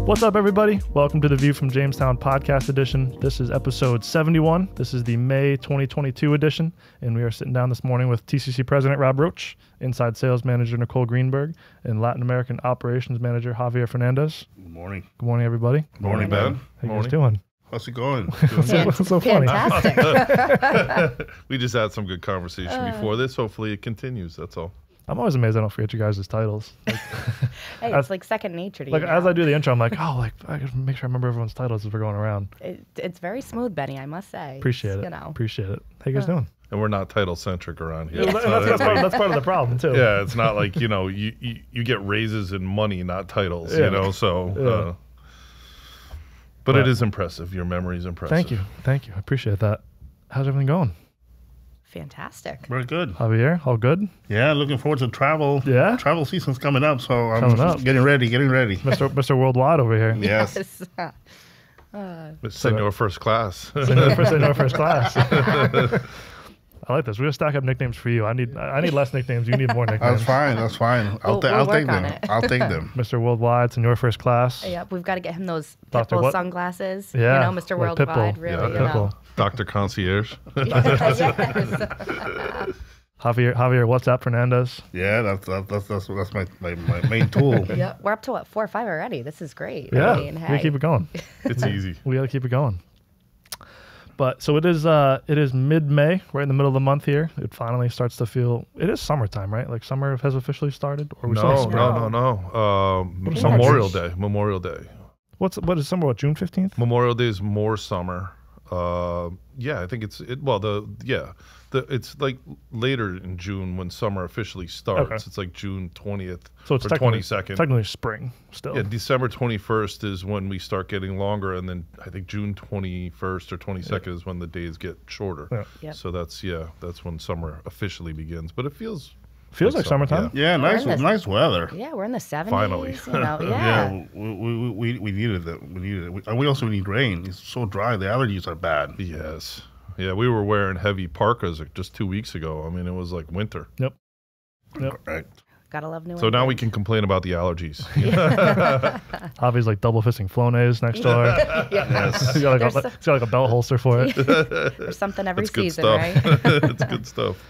What's up, everybody? Welcome to the View from Jamestown podcast edition. This is episode 71. This is the May 2022 edition, and we are sitting down this morning with TCC President Robb Roach, Inside Sales Manager Nicole Greenberg, and Latin American Operations Manager Javier Fernandez. Good morning. Good morning, everybody. Good morning, Ben. How you guys doing? How's it going? What's so funny? Fantastic. We just had some good conversation before this. Hopefully it continues. That's all. I'm always amazed I don't forget you guys' titles. Like, hey, it's like second nature to you. Like as I do the intro, I'm like, oh, like I gotta make sure I remember everyone's titles as we're going around. It's very smooth, Benny, I must say. Appreciate it. You know. Appreciate it. How you guys doing? And we're not title centric around here. Yeah, that's part of the problem too. Yeah, it's not like, you get raises in money, not titles, so. But it is impressive. Your memory is impressive. Thank you. I appreciate that. How's everything going? Fantastic. Very good. Javier, all good? Yeah, looking forward to travel. Yeah? Travel season's coming up, so I'm just getting ready. Mr. Worldwide over here. Yes. Senor First Class. Senor First Class. I like this. We're gonna stack up nicknames for you. I need less nicknames. You need more nicknames. That's fine. I'll take them. I'll take them. Mr. Worldwide, Senor First Class. Yep, we've got to get him those Dr. Pitbull what? Sunglasses. Yeah, Mr. Worldwide, really. Pitbull. Dr. Concierge. Yes. Javier, what's up, Fernandez? Yeah, that's my main tool. Yeah, we're up to what, 4 or 5 already. This is great. Yeah, I mean, hey. we keep it going. It's easy. We gotta keep it going. But so it is mid-May, right in the middle of the month here. It finally starts to feel, it is summertime, right? Like summer has officially started? Or No. Memorial Day. What is summer, June 15th? Memorial Day is more summer. I think it's like later in June when summer officially starts. Okay. It's like June 20th so it's or 22nd. Technically spring still. Yeah, December 21st is when we start getting longer, and then I think June 21st or 22nd is when the days get shorter. Yeah. Yep. So that's when summer officially begins. But it feels like summertime. Yeah, nice weather. Yeah, we're in the 70s. Finally. Yeah, we needed it. And we also need rain. It's so dry. The allergies are bad. Yes. Yeah, we were wearing heavy parkas just 2 weeks ago. I mean, it was like winter. Yep. Right. Gotta love New England. So now we can complain about the allergies. Javi's like double fisting Flonase next door. Yes. He's got like a belt holster for it. There's something every season, stuff. right? It's good stuff.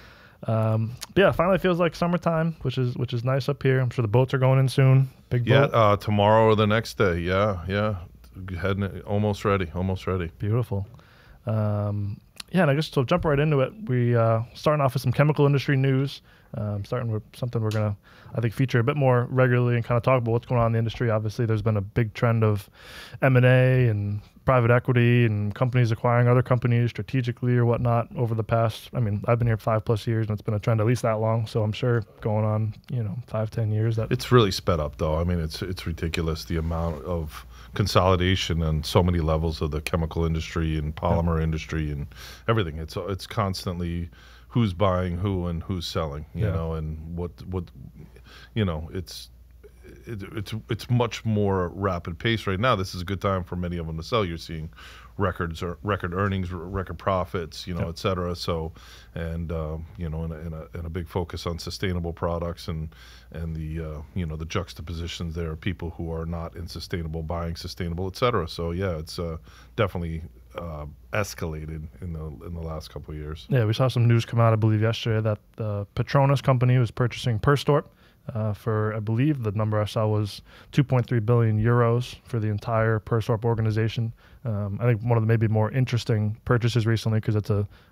Yeah, finally feels like summertime, which is nice up here. I'm sure the boats are going in soon. Big boat. Yeah, tomorrow or the next day. Yeah. Heading almost ready. Beautiful. And I guess so jump right into it. We starting off with some chemical industry news. Starting with something we're gonna, I think, feature a bit more regularly and kind of talk about what's going on in the industry. Obviously, there's been a big trend of M&A and private equity and companies acquiring other companies strategically or whatnot over the past. I mean, I've been here 5+ years, and it's been a trend at least that long. So I'm sure going on, 5-10 years. That it's really sped up, though. I mean, it's ridiculous the amount of consolidation on so many levels of the chemical industry and polymer industry and everything. It's constantly who's buying who and who's selling, you know, and what it's much more rapid pace right now. This is a good time for many of them to sell. You're seeing record earnings, record profits, et cetera. So, and and a big focus on sustainable products and the the juxtapositions there of people who are not in sustainable buying sustainable, et cetera. So yeah, it's definitely escalated in the last couple of years. Yeah, we saw some news come out, I believe, yesterday that the Petronas company was purchasing Perstorp for, I believe the number I saw was 2.3 billion euros for the entire Perstorp organization. I think one of the maybe more interesting purchases recently, because it's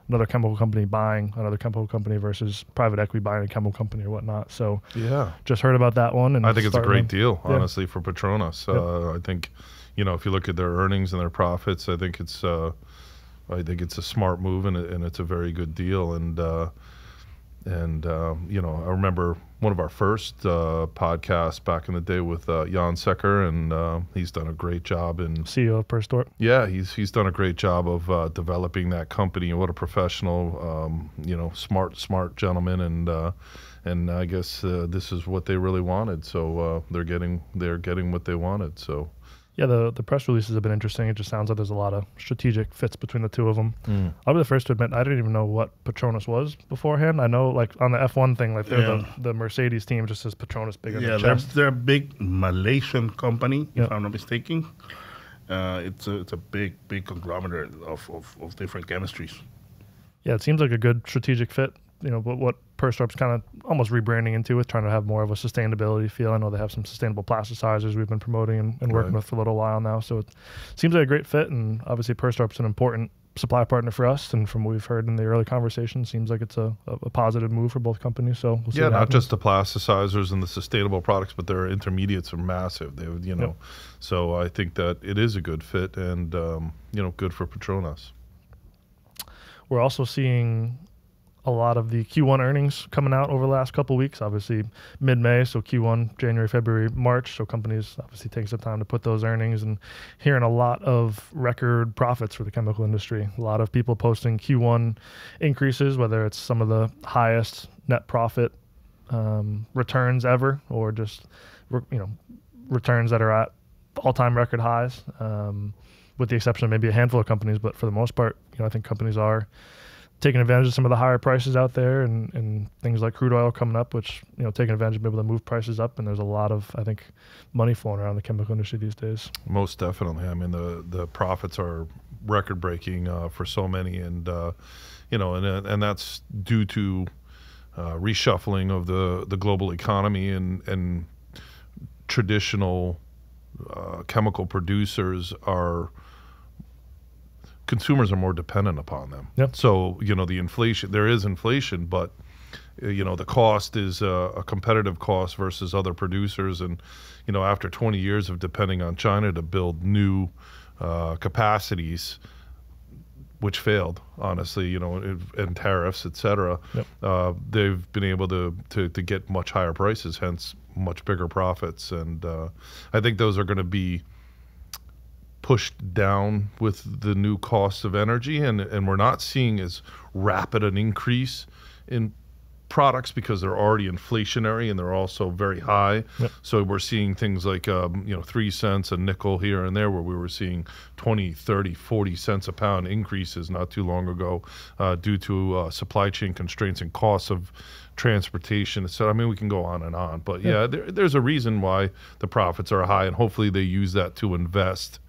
another chemical company buying another chemical company versus private equity buying a chemical company or whatnot. So yeah, just heard about that one. And I think it's a great deal, honestly, for Petronas. I think, if you look at their earnings and their profits, I think it's a smart move and it's a very good deal. And I remember one of our first podcasts back in the day with Jan Secker, and he's done a great job in CEO of Perstorp. Yeah, he's done a great job of developing that company. What a professional, smart gentleman, and I guess this is what they really wanted. So they're getting what they wanted. So Yeah, the press releases have been interesting. It just sounds like there's a lot of strategic fits between the two of them. I'll be the first to admit I didn't even know what Petronas was beforehand. I know, like, on the F1 thing, like they're the Mercedes team just says Petronas big on the chest. They're a big Malaysian company, if I'm not mistaken. It's a big conglomerate of different chemistries. Yeah, it seems like a good strategic fit. You know, what Perstorp's kind of almost rebranding into it, trying to have more of a sustainability feel. I know they have some sustainable plasticizers we've been promoting and working with for a little while now. So it seems like a great fit, and obviously Perstorp's an important supply partner for us. And from what we've heard in the early conversation, seems like it's a positive move for both companies. So we'll see what not happens. just the plasticizers and the sustainable products, but their intermediates are massive. They, you know, so I think that it is a good fit, and you know, good for Petronas. We're also seeing a lot of the Q1 earnings coming out over the last couple of weeks, obviously mid-May, so Q1, January, February, March. So companies obviously take some time to put those earnings, and hearing a lot of record profits for the chemical industry. A lot of people posting Q1 increases, whether it's some of the highest net profit returns ever, or just returns that are at all-time record highs, with the exception of maybe a handful of companies. But for the most part, I think companies are taking advantage of some of the higher prices out there, and things like crude oil coming up, which, taking advantage of being able to move prices up. And there's a lot of, I think, money flowing around the chemical industry these days. Most definitely. I mean, the profits are record breaking for so many, and and that's due to reshuffling of the global economy, and traditional chemical producers consumers are more dependent upon them. Yep. So, the inflation, there is inflation, but, the cost is a competitive cost versus other producers. And, after 20 years of depending on China to build new capacities, which failed, honestly, and tariffs, et cetera, they've been able to get much higher prices, hence much bigger profits. And I think those are going to be pushed down with the new costs of energy, and we're not seeing as rapid an increase in products because they're already inflationary and they're also very high. So we're seeing things like 3 cents a nickel here and there, where we were seeing 20, 30, 40 cents a pound increases not too long ago due to supply chain constraints and costs of transportation. So I mean, we can go on and on, but there's a reason why the profits are high, and hopefully they use that to invest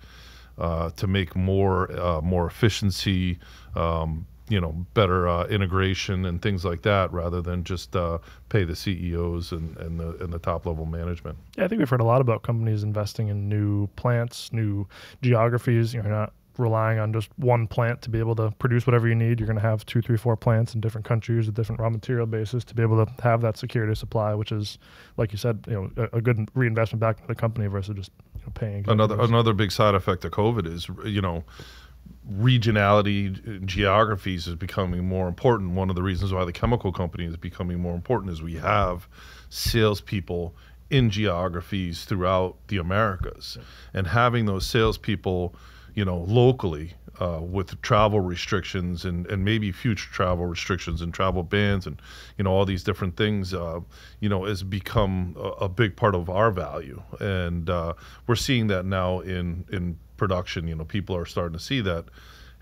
to make more efficiency, better integration and things like that, rather than just pay the CEOs and the top level management. Yeah, I think we've heard a lot about companies investing in new plants, new geographies. You're not relying on just one plant to be able to produce whatever you need. You're going to have 2, 3, 4 plants in different countries with different raw material bases to be able to have that security of supply, which is, like you said, a good reinvestment back into the company versus just paying. Another big side effect of COVID is, regionality, geographies is becoming more important. One of the reasons why the chemical company is becoming more important is we have salespeople in geographies throughout the Americas, and having those salespeople, locally, with travel restrictions and maybe future travel restrictions and travel bans and, all these different things, has become a big part of our value. And we're seeing that now in production. People are starting to see that,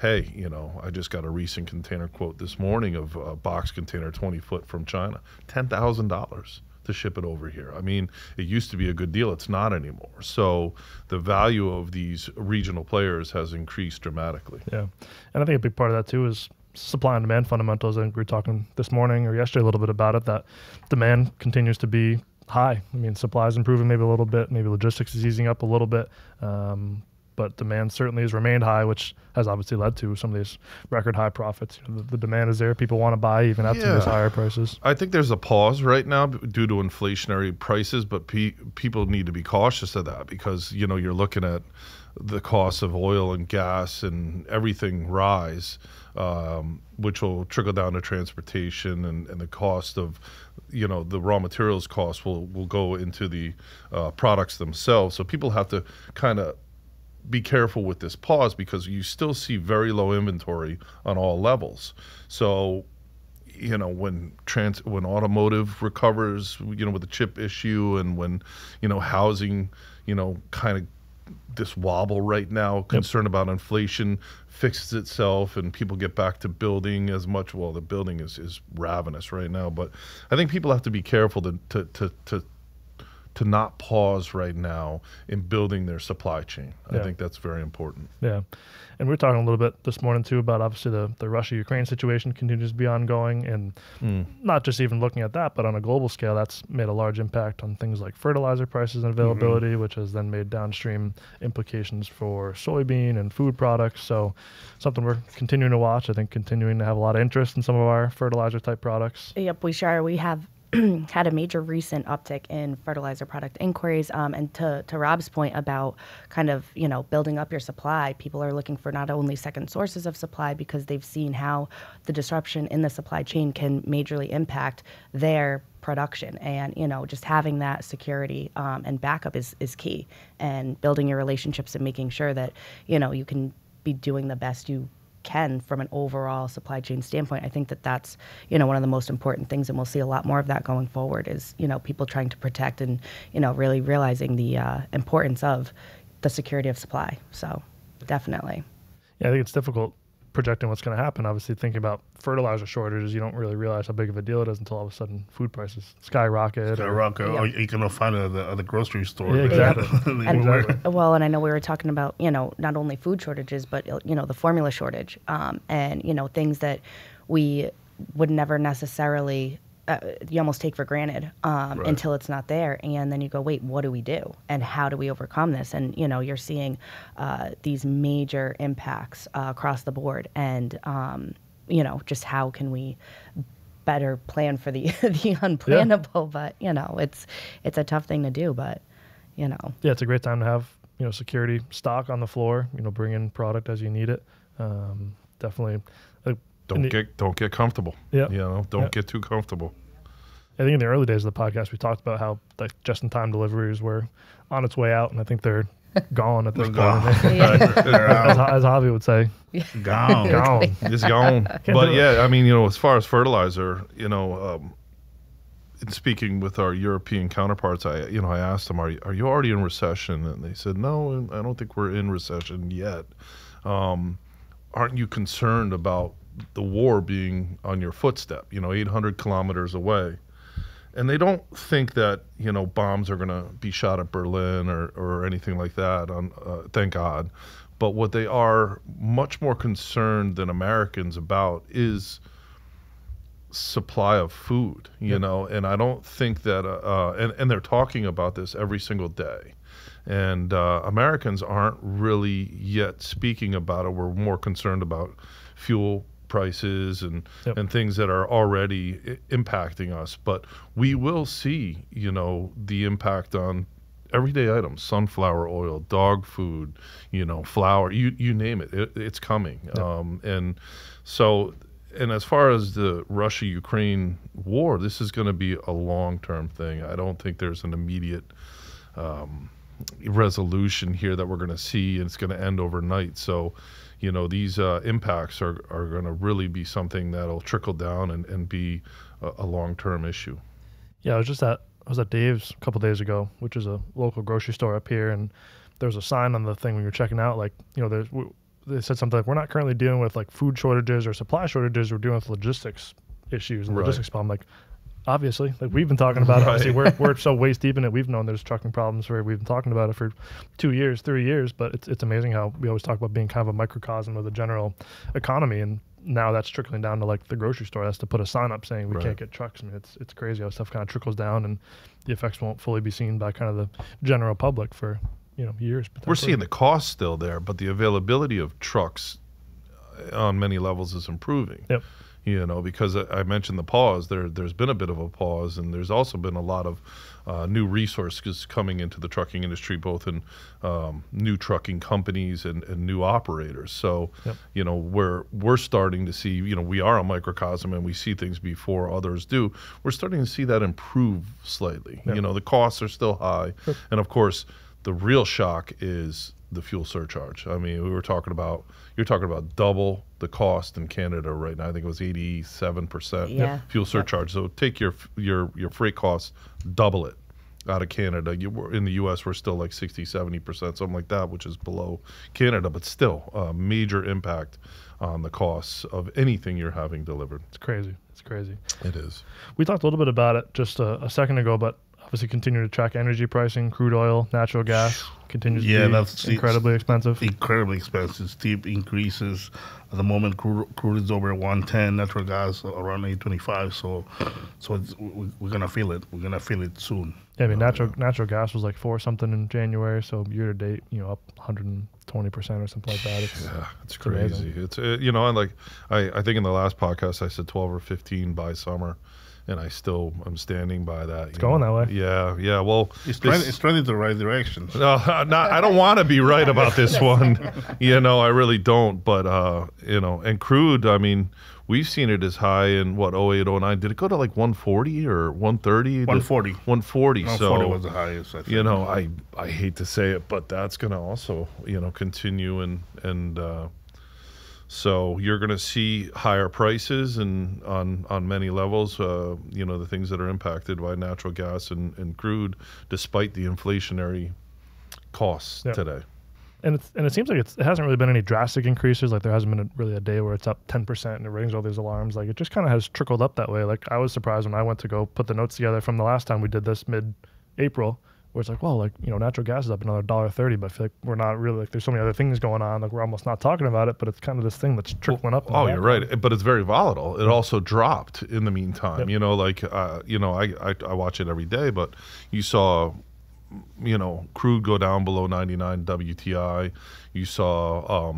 hey, I just got a recent container quote this morning of a box container 20 foot from China, $10,000 to ship it over here. I mean, it used to be a good deal. It's not anymore. So the value of these regional players has increased dramatically. Yeah. And I think a big part of that too is supply and demand fundamentals. I think we were talking this morning or yesterday a little bit about it, that demand continues to be high. I mean, supply is improving maybe a little bit, maybe logistics is easing up a little bit. But demand certainly has remained high, which has obviously led to some of these record high profits. The demand is there. People want to buy even at some of these higher prices. I think there's a pause right now due to inflationary prices, but people need to be cautious of that, because, you're looking at the cost of oil and gas and everything rise, which will trickle down to transportation, and the cost of, the raw materials cost will go into the products themselves. So people have to kind of be careful with this pause, because you still see very low inventory on all levels. So, when automotive recovers, with the chip issue, and when, housing, kind of this wobble right now, concern about inflation fixes itself and people get back to building as much. Well, the building is ravenous right now, but I think people have to be careful to not pause right now in building their supply chain. I think that's very important. Yeah. And we were talking a little bit this morning too about obviously the Russia-Ukraine situation continues to be ongoing, and not just even looking at that, but on a global scale, that's made a large impact on things like fertilizer prices and availability, which has then made downstream implications for soybean and food products. So something we're continuing to watch, I think continuing to have a lot of interest in some of our fertilizer type products. Yep, we sure. We have had a major recent uptick in fertilizer product inquiries. And to Robb's point about kind of, building up your supply, people are looking for not only second sources of supply because they've seen how the disruption in the supply chain can majorly impact their production. And, just having that security and backup is key. And building your relationships and making sure that, you can be doing the best you can from an overall supply chain standpoint. I think that's one of the most important things, and we'll see a lot more of that going forward, is people trying to protect and really realizing the importance of the security of supply. So definitely. Yeah, I think it's difficult projecting what's going to happen. Obviously, thinking about fertilizer shortages, you don't really realize how big of a deal it is until all of a sudden food prices skyrocket. Or you cannot find it at the grocery store. Yeah, exactly. Well, and I know we were talking about, not only food shortages, but, the formula shortage, and, things that we would never necessarily you almost take for granted until it's not there. And then you go, wait, what do we do? And how do we overcome this? And, you're seeing these major impacts across the board. And, just how can we better plan for the unplannable? Yeah. But, it's a tough thing to do, but, Yeah, it's a great time to have, security stock on the floor, bring in product as you need it. Definitely. Don't get comfortable. Yeah. Don't get too comfortable. I think in the early days of the podcast, we talked about how just-in-time deliveries were on its way out, and I think they're gone at this point. As Javier would say. Gone. It's gone. But yeah, I mean, as far as fertilizer, in speaking with our European counterparts, I asked them, are you already in recession? And they said, no, I don't think we're in recession yet. Aren't you concerned about the war being on your footstep, 800 kilometers away? And they don't think that, bombs are going to be shot at Berlin or anything like that, thank God. But what they are much more concerned than Americans about is supply of food, know, and I don't think that, and they're talking about this every single day. And Americans aren't really yet speaking about it. We're more concerned about fuel prices and things that are already impacting us. But we will see, the impact on everyday items, sunflower oil, dog food, flour, you name it, it's coming. And so, and as far as the Russia-Ukraine war, this is going to be a long-term thing. I don't think there's an immediate resolution here that we're going to see, and it's going to end overnight. So, these impacts are going to really be something that'll trickle down and be a long-term issue. Yeah, I was at Dave's a couple days ago, which is a local grocery store up here, and there's a sign on the thing when you're checking out, like, they said something like, we're not currently dealing with like food shortages or supply shortages, we're dealing with logistics issues and logistics problem. Like, obviously, like we've been talking about it. Obviously, we're so waist deep in it. We've known there's trucking problems we've been talking about it for 2 years, 3 years, but it's amazing how we always talk about being kind of a microcosm of the general economy, and now that's trickling down to like the grocery store has to put a sign up saying we can't get trucks. I mean, it's crazy how stuff kind of trickles down, and the effects won't fully be seen by kind of the general public for years. We're seeing the cost still there, but the availability of trucks on many levels is improving. Yep. Because I mentioned the pause, there's been a bit of a pause, and there's also been a lot of new resources coming into the trucking industry, both in new trucking companies and new operators. So, we're starting to see, we are a microcosm and we see things before others do. We're starting to see that improve slightly. Yep. The costs are still high. Yep. And of course, the real shock is the fuel surcharge. I mean, you're talking about double the cost in Canada right now. I think it was 87% fuel surcharge. So take your freight costs, double it, out of Canada. In the U.S., we're still like 60-70%, something like that, which is below Canada, but still a major impact on the costs of anything you're having delivered. It's crazy. It's crazy. It is. We talked a little bit about it just a second ago, but obviously continue to track energy pricing, crude oil, natural gas continues to be that's incredibly expensive. Incredibly expensive, steep increases. At the moment, crude is over 110, natural gas around 825. So we're gonna feel it. We're gonna feel it soon. Yeah, I mean, natural gas was like 4 something in January, so year to date, up 120% or something like that. It's crazy. It's and I think in the last podcast I said 12 or 15 by summer. And I'm standing by that. It's going that way. Yeah. Well, it's trending the right direction. No, I don't want to be right about this one. I really don't. But and crude. I mean, we've seen it as high in 08, 09. Did it go to like 140 or 130? 140. 140. 140 was the highest. I think. I hate to say it, but that's going to also continue and. So you're going to see higher prices and on many levels, the things that are impacted by natural gas and crude, despite the inflationary costs today. And it seems like it hasn't really been any drastic increases. Like there hasn't been really a day where it's up 10% and it rings all these alarms. Like it just kind of has trickled up that way. Like I was surprised when I went to go put the notes together from the last time we did this mid-April. Where it's like, well, natural gas is up another $1.30, but I feel like we're not really, there's so many other things going on, like we're almost not talking about it, but it's kind of this thing that's trickling up. Oh, you're right. But it's very volatile. It also dropped in the meantime. Yep. I watch it every day, but you saw, crude go down below 99 WTI. You saw,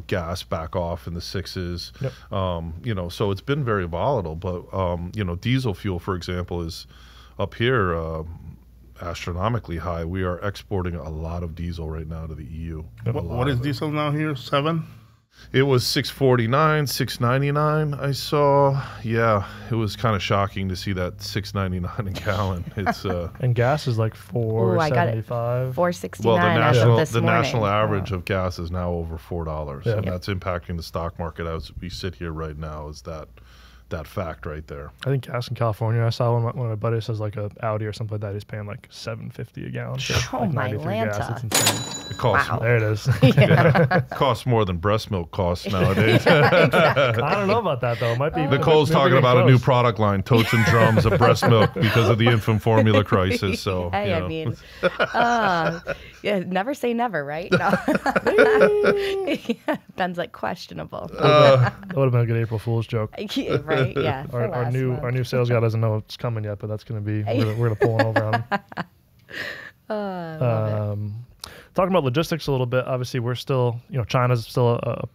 gas back off in the 6s. Yep. So it's been very volatile, but, diesel fuel, for example, is up here, astronomically high. We are exporting a lot of diesel right now to the EU. What is diesel now here? 7? It was 649, 699. I saw. Yeah, it was kind of shocking to see that 699 a gallon. It's and gas is like 475. 469. Well, the national average of gas is now over $4, yeah. And that's impacting the stock market as we sit here right now. Is that fact right there? I think gas in California. I saw one of my buddies says like a Audi or something like that. He's paying like $7.50 a gallon. Oh like my 93 Lanta. gas. It's insane. It costs. Wow. There it is. It costs more than breast milk costs nowadays. I don't know about that though. It might be. Nicole's talking about a new product line, totes and drums of breast milk because of the infant formula crisis. So hey, I mean, never say never, right? No. Ben's like questionable. That would have been a good April Fool's joke. Right. Yeah. Our new sales guy doesn't know it's coming yet, but that's going to be we're gonna pull one over on him. Talking about logistics a little bit. Obviously, we're still China's still a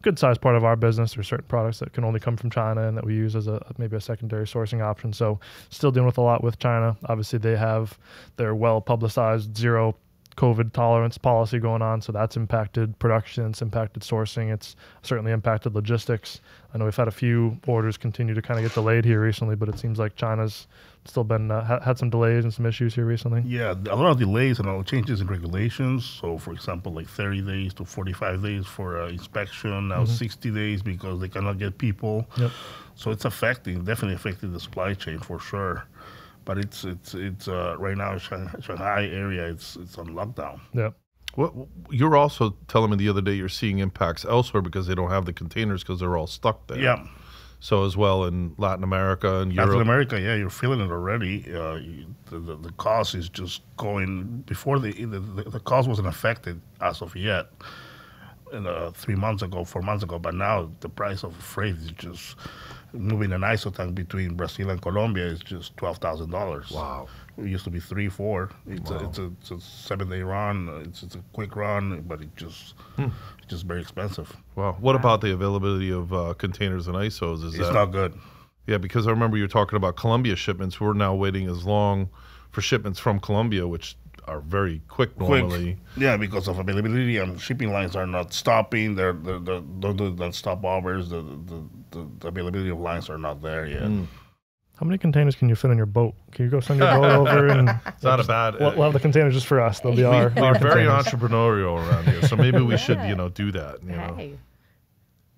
good sized part of our business. There's certain products that can only come from China and that we use as maybe a secondary sourcing option. So still dealing with a lot with China. Obviously, they have their well publicized zero COVID tolerance policy going on, so that's impacted production, it's impacted sourcing, it's certainly impacted logistics. I know we've had a few orders continue to kind of get delayed here recently, but it seems like China's still been had some delays and some issues here recently. Yeah, a lot of delays and a lot of changes in regulations. So, for example, like 30 days to 45 days for inspection, now 60 days because they cannot get people. Yep. So it's definitely affecting the supply chain for sure. But it's right now Shanghai area it's on lockdown. Yeah. Well, you're also telling me the other day you're seeing impacts elsewhere because they don't have the containers because they're all stuck there. Yeah. So as well in Latin America and Europe. Latin America, yeah, you're feeling it already. The cost is just going before the cost wasn't affected as of yet. 3 months ago, 4 months ago, but now the price of freight is just moving an isotank between Brazil and Colombia is just $12,000. Wow. It used to be 3-4. It's a 7-day run. It's a quick run, but it's just very expensive. Wow. What about the availability of containers and ISOs? It's not good. Yeah, because I remember you were talking about Colombia shipments. We're now waiting as long for shipments from Colombia, which are very quick normally. Yeah, because of availability and shipping lines are not stopping. They're don't stop hours. The availability of lines are not there yet. How many containers can you fit on your boat? Can you go send your boat over and it's not a bad. We'll have the containers just for us. They'll be our very containers. entrepreneurial around here, so maybe we should do that. Hey.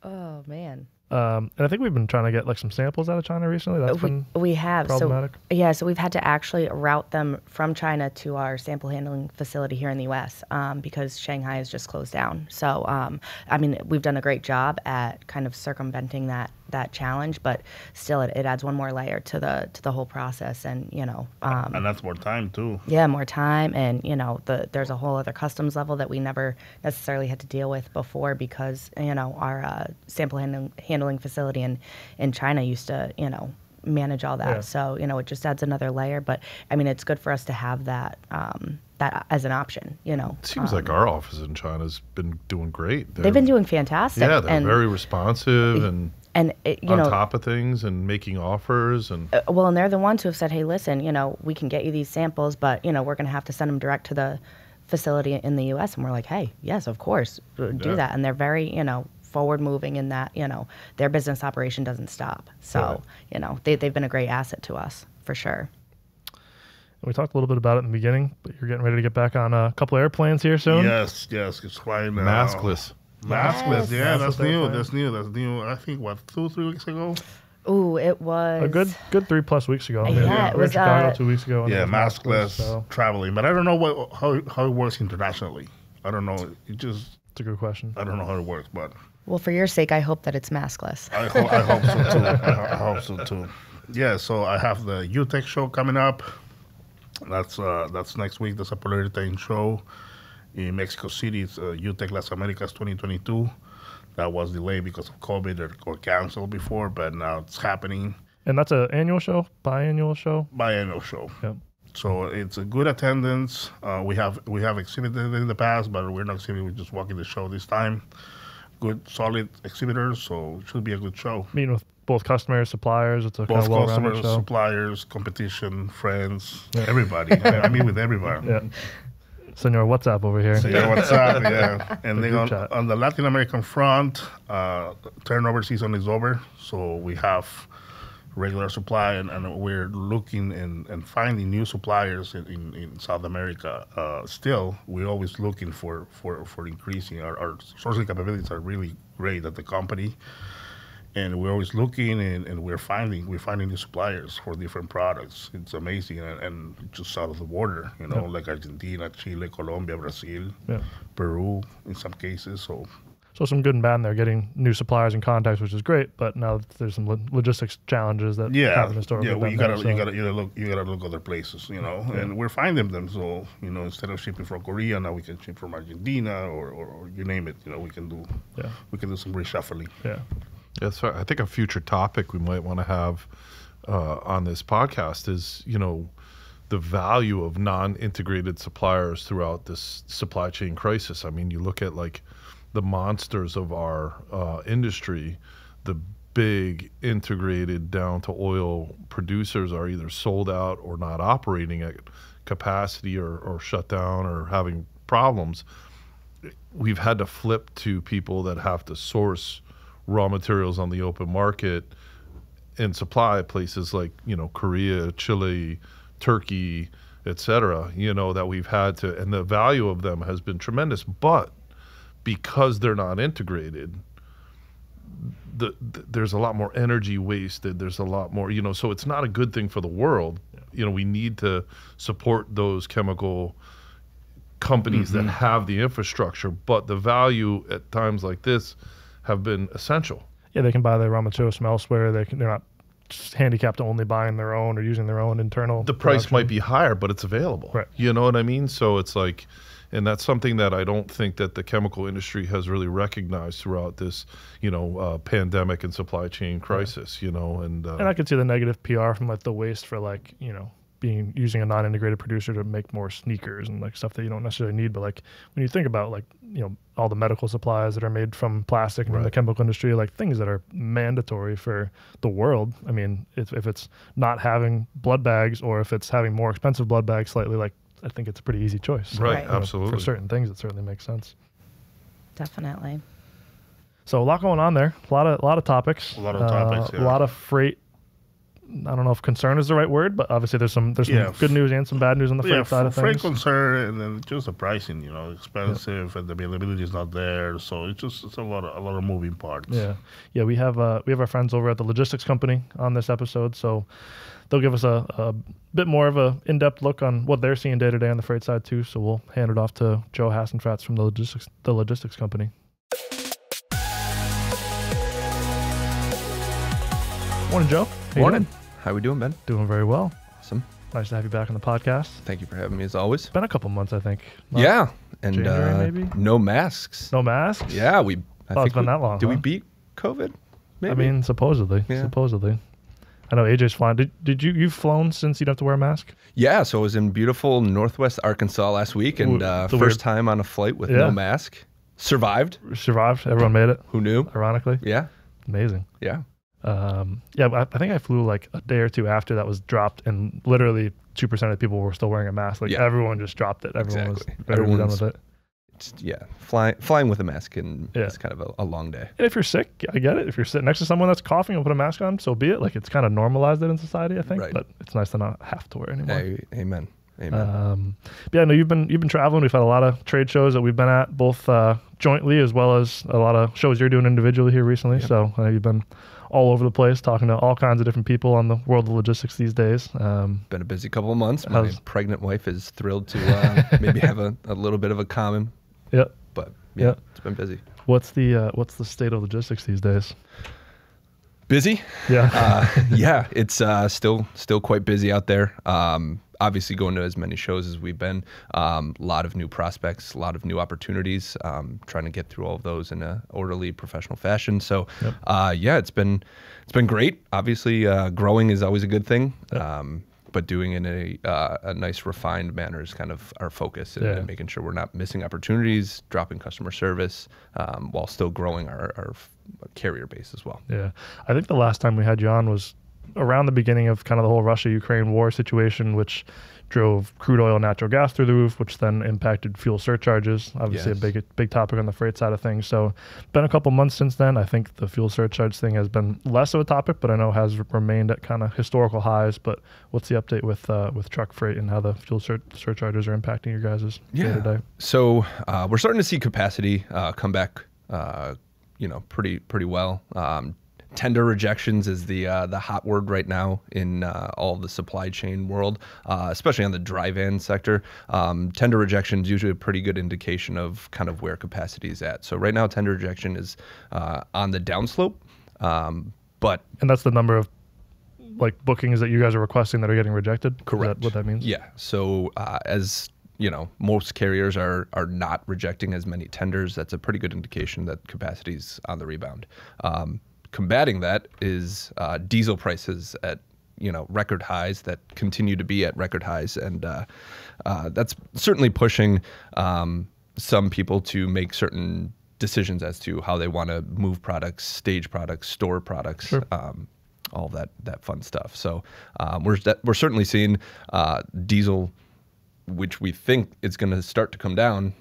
Oh man. And I think we've been trying to get like some samples out of China recently. That's been we have problematic. So we've had to actually route them from China to our sample handling facility here in the U.S. Because Shanghai is just closed down. So I mean, we've done a great job at kind of circumventing that challenge, but still, it adds one more layer to the whole process, and and that's more time too. Yeah, more time, and there's a whole other customs level that we never necessarily had to deal with before, because our sample handling facility in China used to manage all that. Yeah. So it just adds another layer. But I mean, it's good for us to have that that as an option. It seems like our office in China's been doing great. They've been doing fantastic. Yeah, they're very responsive and on on top of things and making offers and well, and they're the ones who have said, hey, listen, we can get you these samples, but we're going to have to send them direct to the facility in the U.S. And we're like, hey, yes, of course, do that. And they're very forward moving in that their business operation doesn't stop. So they've been a great asset to us for sure. We talked a little bit about it in the beginning, but you're getting ready to get back on a couple of airplanes here soon. Yes, it's flying now. maskless. Maskless, yeah, that's new. That's That's new. I think 2-3 weeks ago. Ooh, it was a good 3+ weeks ago. I mean, Yeah, it we were in was, Chicago 2 weeks ago. And Yeah, it was maskless so traveling, but I don't know how it works internationally. I don't know. it's a good question. I don't know how it works, but Well, for your sake, I hope that it's maskless. I hope so too. I hope so too. Yeah, so I have the UTECH show coming up. That's next week. That's a polyurethane show in Mexico City. It's UTECH Las Americas 2022. That was delayed because of COVID or canceled before, but now it's happening. And that's an annual show, biannual show. Biannual show. Yep. So it's a good attendance. We have exhibited in the past, but we're not exhibiting. We're just walking the show this time. Good, solid exhibitors, so it should be a good show. Meeting with both customers, suppliers. It's a kind Both of well-rounded customers, show. suppliers, competition, friends, everybody. I meet with everybody. Yeah. Senor WhatsApp over here. So yeah, what's up? Yeah. And The then group chat. on the Latin American front, turnover season is over. So we have regular supply, and we're looking and finding new suppliers in South America. Still, we're always looking for increasing. Our sourcing capabilities are really great at the company. And we're always looking, and we're finding new suppliers for different products. It's amazing, and just out of the border, like Argentina, Chile, Colombia, Brazil, Yeah. Peru, in some cases. So some good and bad in there, getting new suppliers and contacts, which is great. But now there's some logistics challenges that happen historically. well, you been gotta there, you gotta look other places, and we're finding them. So instead of shipping from Korea, now we can ship from Argentina or you name it. We can do some reshuffling. Yeah. Yeah, so I think a future topic we might want to have on this podcast is, the value of non-integrated suppliers throughout this supply chain crisis. I mean, you look at like the monsters of our industry, the big integrated down to oil producers are either sold out or not operating at capacity or shut down or having problems. We've had to flip to people that have to source raw materials on the open market and supply places like Korea, Chile, Turkey, etc. That we've had to, and the value of them has been tremendous. But because they're not integrated, there's a lot more energy wasted. There's a lot more, so it's not a good thing for the world. We need to support those chemical companies that have the infrastructure, but the value at times like this have been essential. Yeah, they can buy their raw materials from elsewhere. They're not just handicapped to only buying their own or using their own internal. The price production. might be higher, but it's available. Right. You know what I mean? So it's like, and that's something that I don't think that the chemical industry has really recognized throughout this, pandemic and supply chain crisis. And I could see the negative PR from like the waste for like using a non-integrated producer to make more sneakers and like stuff that you don't necessarily need. But like when you think about like all the medical supplies that are made from plastic and in the chemical industry, like things that are mandatory for the world. I mean, if it's not having blood bags or if it's having more expensive blood bags slightly, like I think it's a pretty easy choice. Right. Absolutely. For certain things, it certainly makes sense. Definitely. So a lot going on there. A lot of topics. A lot of topics. A lot of freight I don't know if concern is the right word, but obviously there's some good news and some bad news on the freight side of freight things. concern, and then just the pricing, expensive, and the availability is not there. So it's a lot of moving parts. Yeah. We have our friends over at the Logistix Company on this episode, so they'll give us a bit more of a in-depth look on what they're seeing day to day on the freight side too. So we'll hand it off to Joe Hassenfratz from the Logistix Company. Morning, Joe. Morning. How we doing, Ben? Doing very well. Awesome. Nice to have you back on the podcast. Thank you for having me as always. It's been a couple months, I think. Yeah, and January, maybe? no masks. No masks? Yeah, I think it's been that long. Did we beat COVID? Maybe. I mean, supposedly. Yeah. Supposedly. I know AJ's flying. Did you've flown since you'd have to wear a mask? Yeah, so I was in beautiful Northwest Arkansas last week, and first time on a flight with no mask. Survived. Everyone made it. Who knew? Ironically. Yeah. Amazing. Yeah. I think I flew like a day or two after that was dropped, and literally 2% of the people were still wearing a mask. Like everyone just dropped it. Everyone was very done with it. Flying with a mask is kind of a long day. And if you're sick, I get it. If you're sitting next to someone that's coughing and put a mask on, so be it. Like, it's kind of normalized it in society, I think. Right. But it's nice to not have to wear it anymore. Amen. No, you've been traveling. We've had a lot of trade shows that we've been at, both jointly as well as a lot of shows you're doing individually here recently. Yep. So I know you've been all over the place talking to all kinds of different people on the world of logistics these days. Been a busy couple of months. My pregnant wife is thrilled to maybe have a little bit of a common. Yep. But it's been busy. What's the state of logistics these days? Busy. Yeah. It's still quite busy out there. Obviously going to as many shows as we've been, a lot of new prospects, a lot of new opportunities, trying to get through all of those in a orderly professional fashion. So, it's been great. Obviously, growing is always a good thing. Yep. But doing it in a nice, refined manner is kind of our focus, and making sure we're not missing opportunities, dropping customer service, while still growing our carrier base as well. Yeah. I think the last time we had you on was around the beginning of kind of the whole Russia-Ukraine war situation, which drove crude oil, natural gas through the roof, which then impacted fuel surcharges. Obviously a big topic on the freight side of things. So been a couple months since then. I think the fuel surcharge thing has been less of a topic, but I know has remained at kind of historical highs. But what's the update with truck freight and how the fuel surcharges are impacting your guys' day-to-day? So we're starting to see capacity come back, pretty well. Tender rejections is the hot word right now in all the supply chain world, especially on the dry van sector. Tender rejection is usually a pretty good indication of kind of where capacity is at. So right now, tender rejection is on the downslope, and that's the number of like bookings that you guys are requesting that are getting rejected. Correct. Is that what that means? Yeah. So as most carriers are not rejecting as many tenders, that's a pretty good indication that capacity's on the rebound. Combating that is diesel prices at record highs that continue to be at record highs, and that's certainly pushing some people to make certain decisions as to how they want to move products, stage products, store products, sure. All that fun stuff. So we're certainly seeing diesel, which we think is going to start to come down,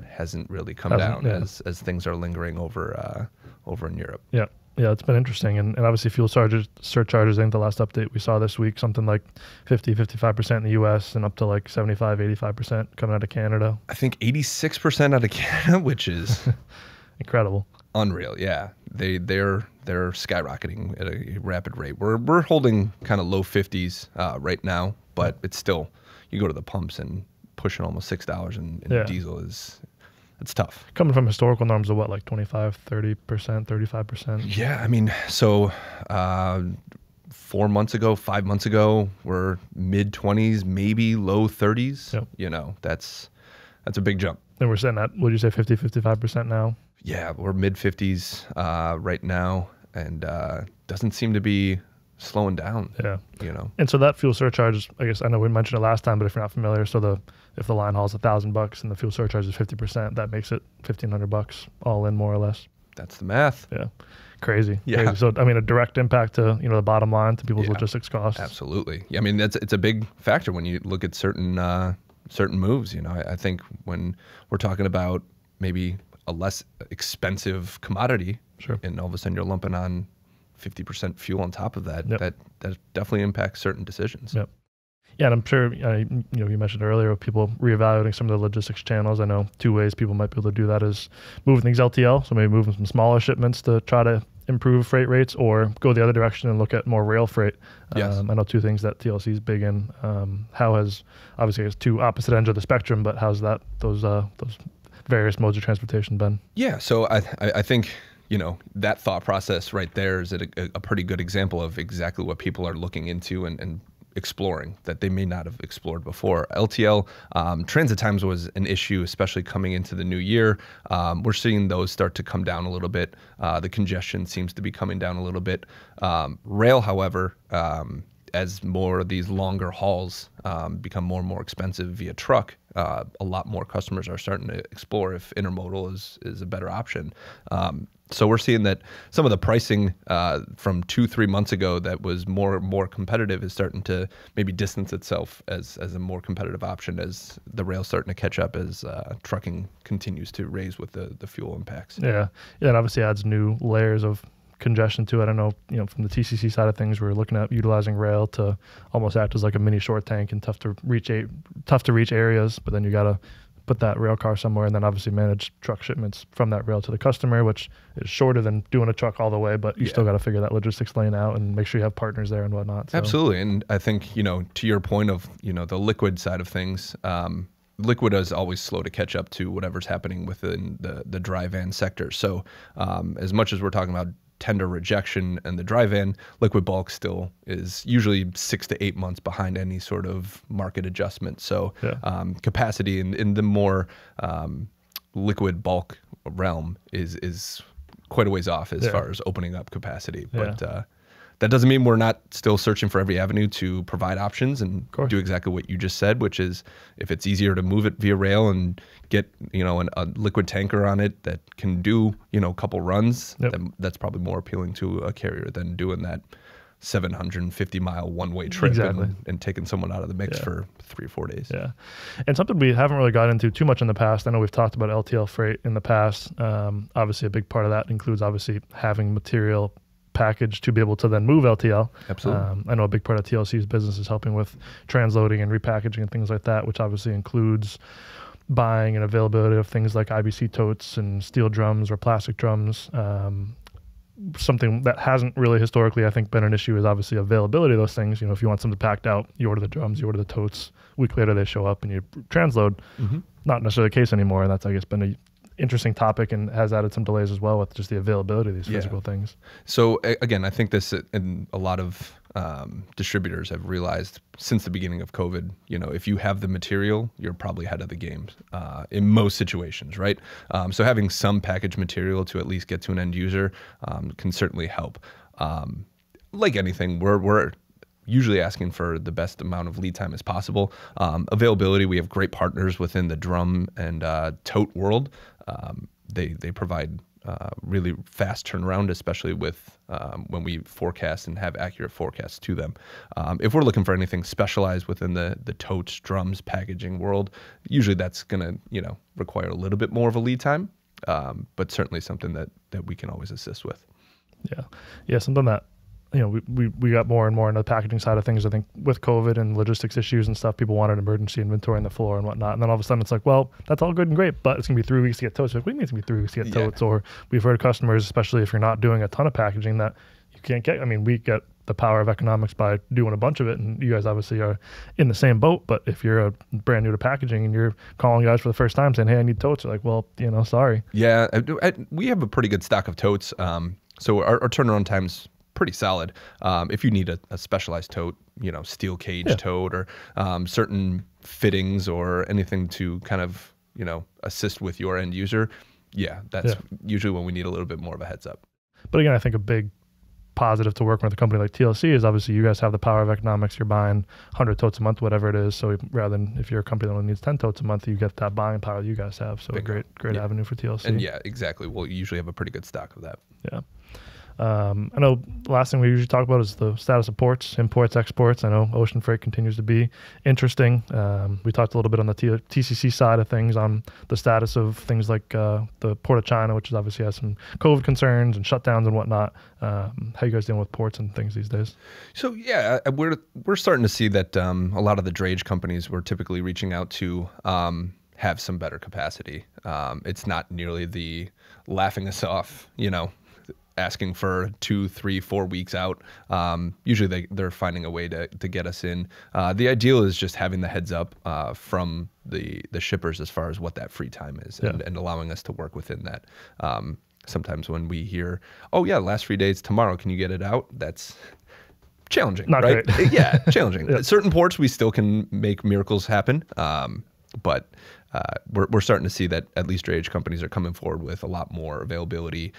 hasn't really come down as things are lingering over in Europe. Yeah. Yeah, it's been interesting. And obviously fuel surcharges, I think the last update we saw this week, something like 55% in the U.S. and up to like 85% coming out of Canada. I think 86% out of Canada, which is incredible. Unreal, yeah. They're skyrocketing at a rapid rate. We're holding kind of low 50s right now, but it's still, you go to the pumps and pushing almost $6 in diesel it's tough. Coming from historical norms of what, like 25, 30%, 35%? Yeah, I mean, so 4 months ago, 5 months ago, we're mid-20s, maybe low 30s. Yep. That's a big jump. And we're sitting at, would you say 50, 55% now? Yeah, we're mid-50s right now, and doesn't seem to be slowing down. Yeah. And so that fuel surcharge, I guess, I know we mentioned it last time, but if you're not familiar, so if the line haul is $1,000 and the fuel surcharge is 50%, that makes it $1,500 all in, more or less. That's the math. Yeah. Crazy. Yeah. Crazy. So, I mean, a direct impact to, the bottom line, to people's logistics costs. Absolutely. I mean, it's a big factor when you look at certain moves. I think when we're talking about maybe a less expensive commodity, sure, and all of a sudden you're lumping on 50% fuel on top of that, Yep. that definitely impacts certain decisions. Yep. Yeah, and I'm sure you mentioned earlier people reevaluating some of the logistics channels. I know two ways people might be able to do that is moving things LTL, so maybe moving some smaller shipments to try to improve freight rates, or go the other direction and look at more rail freight. Yes. I know two things that TLC is big in. How has, obviously it's two opposite ends of the spectrum, but how's that those various modes of transportation been? Yeah, so I think, that thought process right there is a pretty good example of exactly what people are looking into and exploring that they may not have explored before. LTL, transit times was an issue, especially coming into the new year. We're seeing those start to come down a little bit. The congestion seems to be coming down a little bit. Rail, however, as more of these longer hauls become more and more expensive via truck, a lot more customers are starting to explore if intermodal is a better option. So we're seeing that some of the pricing from 2-3 months ago that was more competitive is starting to maybe distance itself as a more competitive option as the rail's starting to catch up as trucking continues to raise with the fuel impacts. Yeah, it obviously adds new layers of congestion to it. I know, from the TCC side of things, we're looking at utilizing rail to almost act as like a mini short tank in tough to reach areas, but then you got to put that rail car somewhere and then obviously manage truck shipments from that rail to the customer, which is shorter than doing a truck all the way, but you still got to figure that logistics lane out and make sure you have partners there and whatnot. So. Absolutely. And I think, to your point of, the liquid side of things, liquid is always slow to catch up to whatever's happening within the dry van sector. So as much as we're talking about tender rejection and the dry van, liquid bulk still is usually 6 to 8 months behind any sort of market adjustment. So capacity in the more liquid bulk realm is quite a ways off as far as opening up capacity. But that doesn't mean we're not still searching for every avenue to provide options and do exactly what you just said, which is if it's easier to move it via rail and get, a liquid tanker on it that can do, a couple runs, that's probably more appealing to a carrier than doing that 750-mile one-way trip and taking someone out of the mix for 3 or 4 days. Yeah. And something we haven't really got into too much in the past, I know we've talked about LTL freight in the past. Obviously, a big part of that includes obviously having material package to be able to then move LTL. Absolutely. I know a big part of TLC's business is helping with transloading and repackaging and things like that, which obviously includes buying and availability of things like IBC totes and steel drums or plastic drums. Something that hasn't really historically, I think, been an issue is obviously availability of those things. If you want something packed out, you order the drums, you order the totes. A week later, they show up and you transload. Not necessarily the case anymore, and that's, I guess, been a interesting topic and has added some delays as well with just the availability of these physical things. So again, I think this and a lot of distributors have realized since the beginning of COVID, if you have the material, you're probably ahead of the game in most situations, right? So having some package material to at least get to an end user can certainly help. Like anything, we're usually asking for the best amount of lead time as possible. Availability, we have great partners within the drum and tote world. They provide really fast turnaround, especially with when we forecast and have accurate forecasts to them. If we're looking for anything specialized within the totes, drums, packaging world, usually that's going to require a little bit more of a lead time, but certainly something that we can always assist with. Yeah, something that we got more and more into the packaging side of things. I think with COVID and logistics issues and stuff, people wanted emergency inventory on the floor and whatnot. And then all of a sudden it's like, well, that's all good and great, but it's going to be 3 weeks to get totes. Like, we need to be 3 weeks to get totes. Or we've heard customers, especially if you're not doing a ton of packaging, that you can't get. I mean, we get the power of economics by doing a bunch of it, and you guys obviously are in the same boat. But if you're brand new to packaging and you're calling guys for the first time saying, hey, I need totes, you're like, well, sorry. Yeah, we have a pretty good stock of totes. So our turnaround time's pretty solid. If you need a specialized tote, steel cage tote or certain fittings or anything to kind of, assist with your end user, that's usually when we need a little bit more of a heads up. But again, I think a big positive to working with a company like TLC is obviously you guys have the power of economics. You're buying 100 totes a month, whatever it is. So rather than if you're a company that only needs 10 totes a month, you get that buying power that you guys have. So a great avenue for TLC. And exactly. We'll usually have a pretty good stock of that. Yeah. I know the last thing we usually talk about is the status of ports, imports, exports. I know ocean freight continues to be interesting. We talked a little bit on the TCC side of things on the status of things like the Port of China, which obviously has some COVID concerns and shutdowns and whatnot. How you guys dealing with ports and things these days? So yeah, we're starting to see that a lot of the drayage companies we're typically reaching out to have some better capacity. It's not nearly the laughing us off, asking for 2, 3, 4 weeks out. Usually they're finding a way to get us in. The ideal is just having the heads up from the shippers as far as what that free time is and allowing us to work within that. Sometimes when we hear, oh yeah, last 3 days tomorrow, can you get it out? That's challenging, not right? Great. Yeah, challenging. Yeah. Certain ports we still can make miracles happen, but we're starting to see that at least drayage companies are coming forward with a lot more availability,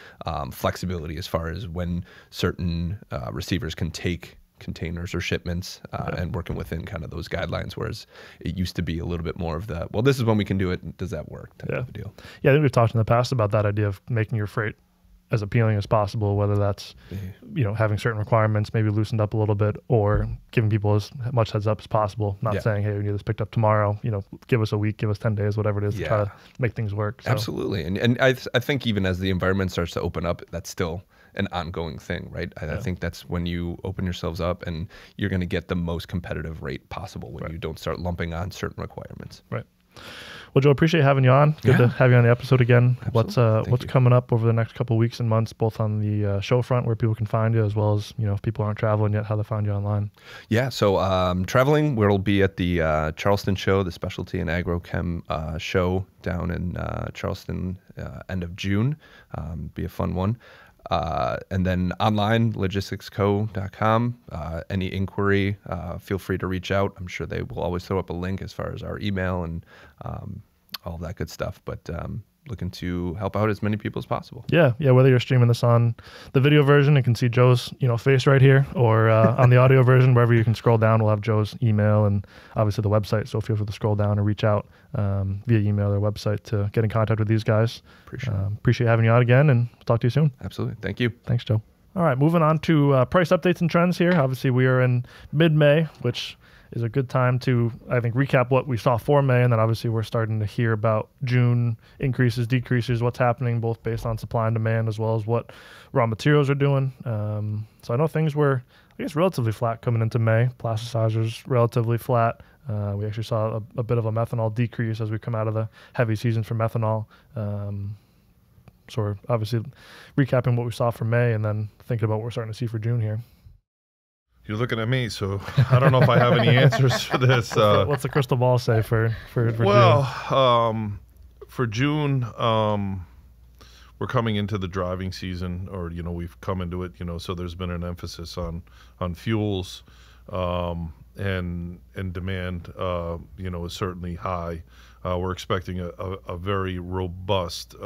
flexibility as far as when certain receivers can take containers or shipments and working within kind of those guidelines, whereas it used to be a little bit more of the, well, this is when we can do it, does that work type of a deal. Yeah, I think we've talked in the past about that idea of making your freight as appealing as possible, whether that's having certain requirements maybe loosened up a little bit, or giving people as much heads up as possible, not saying, hey, we need this picked up tomorrow, give us a week, give us 10 days, whatever it is, to try to make things work. So. Absolutely. And I think even as the environment starts to open up, that's still an ongoing thing, right? I think that's when you open yourselves up and you're going to get the most competitive rate possible when you don't start lumping on certain requirements. Right. Well, Joe, appreciate having you on. Good to have you on the episode again. Absolutely. What's coming up over the next couple of weeks and months, both on the show front where people can find you, as well as, if people aren't traveling yet, how they find you online? Yeah, so traveling, we'll be at the Charleston show, the Specialty and Agrochem show down in Charleston end of June. Be a fun one. And then online, logistixco.com. Any inquiry, feel free to reach out. I'm sure they will always throw up a link as far as our email and all that good stuff. But looking to help out as many people as possible. Yeah. Whether you're streaming this on the video version and can see Joe's face right here, or on the audio version, wherever you can scroll down, we'll have Joe's email and obviously the website. So feel free to scroll down or reach out via email or website to get in contact with these guys. Appreciate having you on again, and we'll talk to you soon. Absolutely. Thank you. Thanks, Joe. All right, moving on to price updates and trends here. Obviously, we are in mid-May, which is a good time to, I think, recap what we saw for May, and then obviously we're starting to hear about June increases, decreases, what's happening both based on supply and demand, as well as what raw materials are doing. So I know things were, I guess, relatively flat coming into May. Plasticizers relatively flat. We actually saw a bit of a methanol decrease as we come out of the heavy season for methanol. So we're obviously recapping what we saw for May and then thinking about what we're starting to see for June here. You're looking at me, so I don't know if I have any answers for this. What's the crystal ball say for June? For June, we're coming into the driving season, or we've come into it. So there's been an emphasis on fuels, and demand. Is certainly high. We're expecting a very robust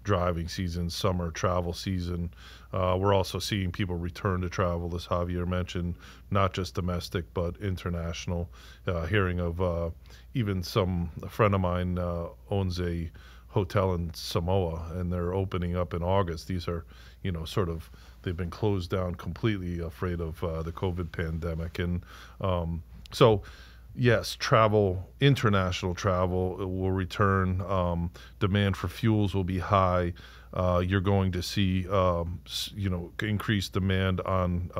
driving season, summer travel season. We're also seeing people return to travel, as Javier mentioned, not just domestic, but international. Hearing of even a friend of mine owns a hotel in Samoa, and they're opening up in August. These are, they've been closed down completely, afraid of the COVID pandemic. And so, yes, international travel will return. Demand for fuels will be high. You're going to see, increased demand on,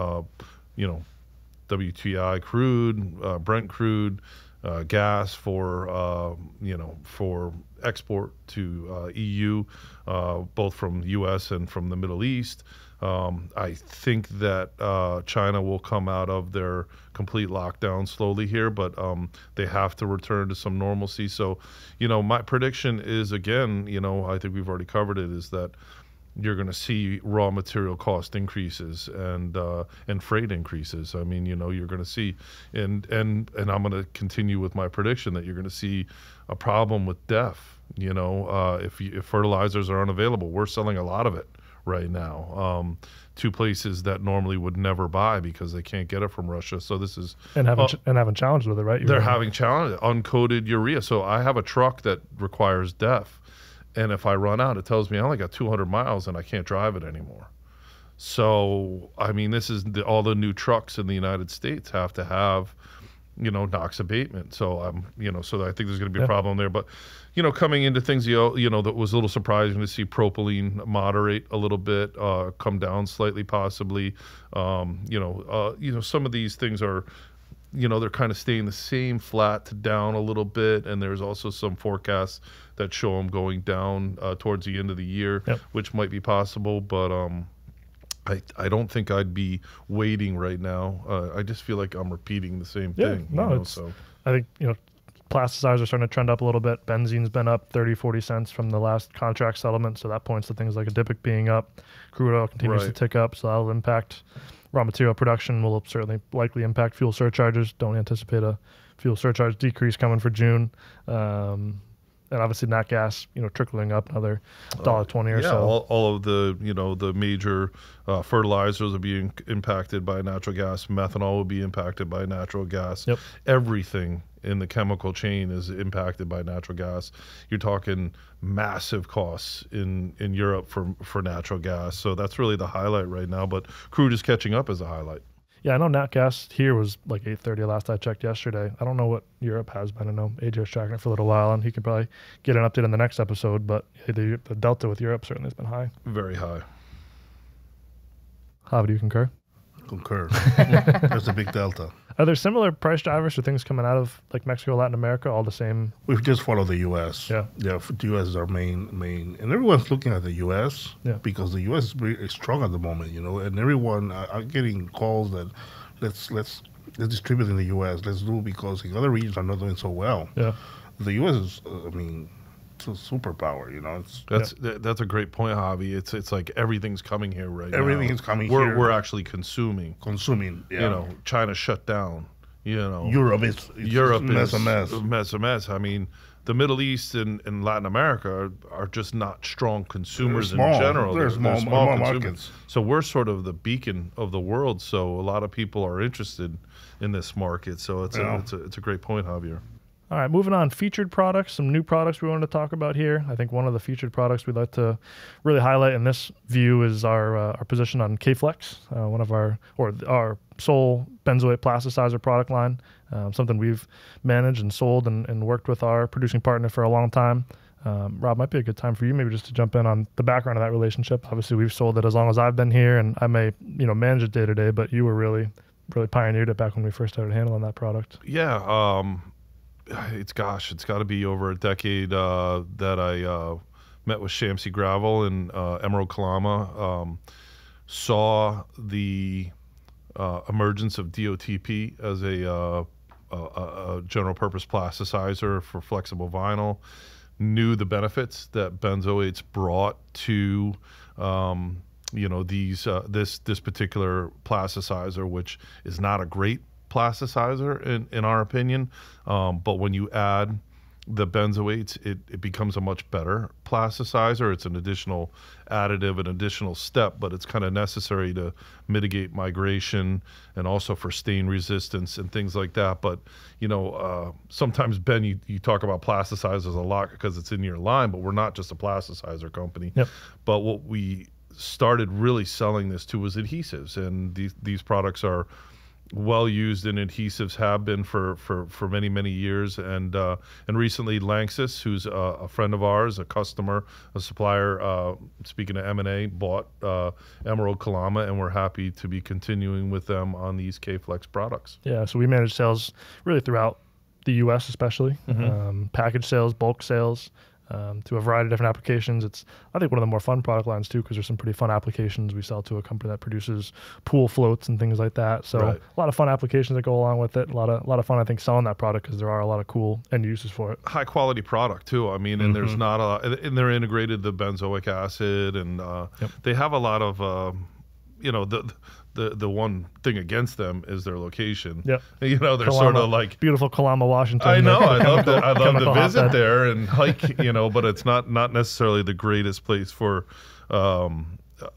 WTI crude, Brent crude, gas for export to EU, both from the U.S. and from the Middle East. I think that China will come out of their complete lockdown slowly here, but they have to return to some normalcy. So, my prediction is, again, I think we've already covered it, is that you're going to see raw material cost increases and freight increases. I mean, you're going to see, and I'm going to continue with my prediction that you're going to see a problem with DEF. If fertilizers are unavailable, we're selling a lot of it right now to places that normally would never buy because they can't get it from Russia. So this is having challenges with it, right? They're having challenge uncoated urea. So I have a truck that requires DEF, and if I run out, it tells me I only got 200 miles and I can't drive it anymore. So, I mean, this is all the new trucks in the United States have to have, NOx abatement. So so I think there's going to be a problem there. But, coming into things, that was a little surprising to see propylene moderate a little bit, come down slightly, possibly. Some of these things are, they're kind of staying the same, flat to down a little bit. And there's also some forecasts that show them going down towards the end of the year, which might be possible. But I don't think I'd be waiting right now. I just feel like I'm repeating the same thing. I think, plasticizer are starting to trend up a little bit. Benzene's been up 30, 40 cents from the last contract settlement. So that points to things like adipic being up. Crude oil continues to tick up. So that'll impact raw material production, will certainly likely impact fuel surcharges. Don't anticipate a fuel surcharge decrease coming for June. And obviously nat gas, trickling up another $1.20 or so. All of the, the major fertilizers are being impacted by natural gas. Methanol will be impacted by natural gas. Everything in the chemical chain is impacted by natural gas. You're talking massive costs in Europe for natural gas. So that's really the highlight right now. But crude is catching up as a highlight. Yeah, I know nat gas here was like $8.30 last I checked yesterday. I don't know what Europe has been. I know AJ was tracking it for a little while, and he could probably get an update in the next episode. But the delta with Europe certainly has been high. Very high. Javi, do you concur? Concur. There's a big delta. Are there similar price drivers for things coming out of like Mexico, Latin America, all the same? We've just followed the U.S. Yeah. The U.S. is our main, and everyone's looking at the U.S. Because the U.S. is very strong at the moment, and everyone are getting calls that let's distribute in the U.S. Let's do because the other regions are not doing so well. Yeah. The U.S. is, it's a superpower, That's a great point, Javi. It's like everything's coming here right now. Everything is coming here. We're actually consuming. China shut down. Europe is a mess. I mean, the Middle East and Latin America are just not strong consumers in general. They're small markets. So we're sort of the beacon of the world. So a lot of people are interested in this market. So it's a great point, Javier. All right, moving on. Featured products, some new products we wanted to talk about here. I think one of the featured products we'd like to really highlight in this view is our position on K-Flex, one of our sole benzoate plasticizer product line, something we've managed and sold and worked with our producing partner for a long time. Rob, might be a good time for you maybe just to jump in on the background of that relationship. Obviously, we've sold it as long as I've been here, and I may manage it day to day, but you were really pioneered it back when we first started handling that product. Yeah. It's got to be over a decade that I met with Shamsi Gravel and Emerald Kalama, saw the emergence of DOTP as a general purpose plasticizer for flexible vinyl, knew the benefits that benzoates brought to this particular plasticizer, which is not a great plasticizer in our opinion, but when you add the benzoates, it becomes a much better plasticizer. It's an additional additive, an additional step, but it's kind of necessary to mitigate migration and also for stain resistance and things like that. But sometimes, Ben, you talk about plasticizers a lot because it's in your line, but we're not just a plasticizer company. But what we started really selling this to was adhesives, and these products are well used in adhesives, have been for many years, and recently Lanxess, who's a friend of ours, a customer, a supplier, speaking of M&A, bought Emerald Kalama, and we're happy to be continuing with them on these K-Flex products. Yeah, so we manage sales really throughout the U.S. especially, package sales, bulk sales, to a variety of different applications. It's, I think, one of the more fun product lines too, because there's some pretty fun applications. We sell to a company that produces pool floats and things like that. So a lot of fun applications that go along with it. A lot of fun, I think, selling that product because there are a lot of cool end uses for it. High quality product too. I mean, and there's not and they're integrated the benzoic acid, and they have a lot of the one thing against them is their location. Yep. They're Kalama, sort of like beautiful Kalama, Washington. I know. I'd love to visit there and hike, but it's not necessarily the greatest place for